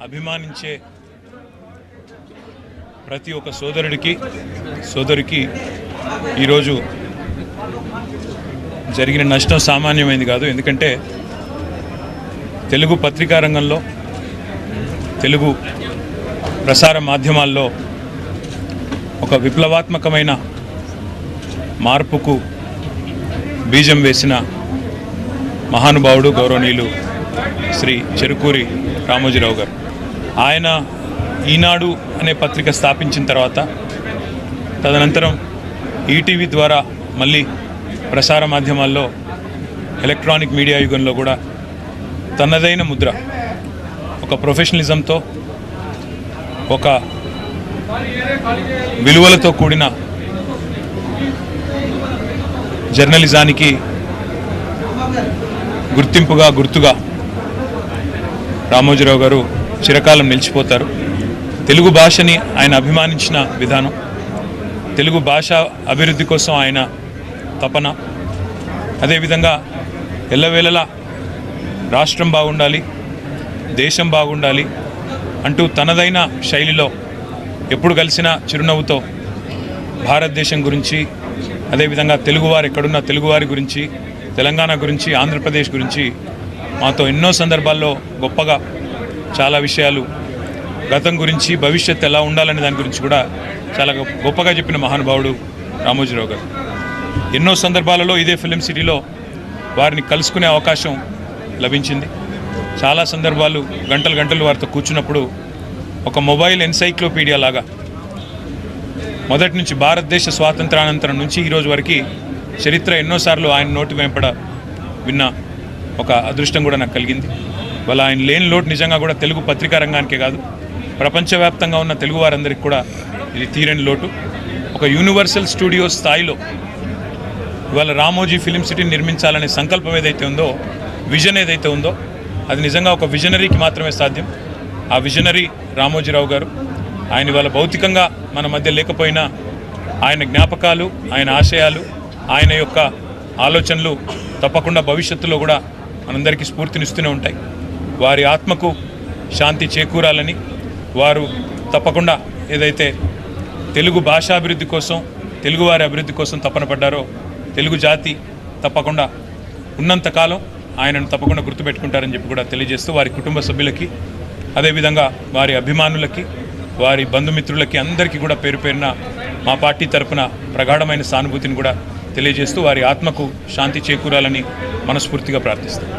అభిమానించే ప్రతి ఒక్క సోదరికి ఈరోజు జరిగిన నష్టం సామాన్యమైంది కాదు. ఎందుకంటే తెలుగు పత్రికా రంగంలో, తెలుగు ప్రసార మాధ్యమాల్లో ఒక విప్లవాత్మకమైన మార్పుకు బీజం వేసిన మహానుభావుడు గౌరవనీయులు శ్రీ చెరుకూరి రామోజీరావు గారు. ఆయన ఈనాడు అనే పత్రిక స్థాపించిన తర్వాత తదనంతరం ఈటీవీ ద్వారా మళ్ళీ ప్రసార మాధ్యమాల్లో ఎలక్ట్రానిక్ మీడియా యుగంలో కూడా తనదైన ముద్ర, ఒక ప్రొఫెషనలిజంతో, ఒక విలువలతో కూడిన జర్నలిజానికి గుర్తుగా రామోజీరావు గారు చిరకాలం నిలిచిపోతారు. తెలుగు భాషని ఆయన అభిమానించిన విధానం, తెలుగు భాష అభివృద్ధి కోసం ఆయన తపన, అదేవిధంగా ఎల్లవేళలా రాష్ట్రం బాగుండాలి, దేశం బాగుండాలి అంటూ తనదైన శైలిలో ఎప్పుడు కలిసినా చిరునవ్వుతో భారతదేశం గురించి, అదేవిధంగా తెలుగువారు ఎక్కడున్న తెలుగువారి గురించి, తెలంగాణ గురించి, ఆంధ్రప్రదేశ్ గురించి మాతో ఎన్నో సందర్భాల్లో గొప్పగా చాలా విషయాలు, గతం గురించి, భవిష్యత్తు ఎలా ఉండాలనే దాని గురించి కూడా చాలా గొప్పగా చెప్పిన మహానుభావుడు రామోజీరావు గారు. ఎన్నో సందర్భాలలో ఇదే ఫిలిం సిటీలో వారిని కలుసుకునే అవకాశం లభించింది. చాలా సందర్భాలు గంటలు వారితో కూర్చున్నప్పుడు ఒక మొబైల్ ఎన్సైక్లోపీడియా లాగా మొదటి నుంచి భారతదేశ స్వాతంత్రానంతరం నుంచి ఈరోజు వరకు చరిత్ర ఎన్నోసార్లు ఆయన నోటి వెంపడ విన్న ఒక అదృష్టం కూడా నాకు కలిగింది. వాళ్ళ ఆయన లేని లోటు నిజంగా కూడా తెలుగు పత్రికా రంగానికే కాదు, ప్రపంచవ్యాప్తంగా ఉన్న తెలుగు వారందరికీ కూడా ఇది తీరని లోటు. ఒక యూనివర్సల్ స్టూడియో స్థాయిలో ఇవాళ రామోజీ ఫిలిం సిటీని నిర్మించాలనే సంకల్పం ఏదైతే ఉందో, విజన్ ఏదైతే ఉందో, అది నిజంగా ఒక విజనరీకి మాత్రమే సాధ్యం. ఆ విజనరీ రామోజీరావు గారు. ఆయన ఇవాళ భౌతికంగా మన మధ్య లేకపోయినా ఆయన జ్ఞాపకాలు, ఆయన ఆశయాలు, ఆయన యొక్క ఆలోచనలు తప్పకుండా భవిష్యత్తులో కూడా మనందరికీ స్ఫూర్తినిస్తూనే ఉంటాయి. వారి ఆత్మకు శాంతి చేకూరాలని, వారు తప్పకుండా ఏదైతే తెలుగు భాషాభివృద్ధి కోసం, తెలుగువారి అభివృద్ధి కోసం తపన పడ్డారో, తెలుగు జాతి తప్పకుండా ఉన్నంతకాలం ఆయనను తప్పకుండా గుర్తుపెట్టుకుంటారని చెప్పి కూడా తెలియజేస్తూ, వారి కుటుంబ సభ్యులకి, అదేవిధంగా వారి అభిమానులకి, వారి బంధుమిత్రులకి అందరికీ కూడా పేరు పేరున మా పార్టీ తరఫున ప్రగాఢమైన సానుభూతిని కూడా తెలియజేస్తూ వారి ఆత్మకు శాంతి చేకూరాలని మనస్ఫూర్తిగా ప్రార్థిస్తాం.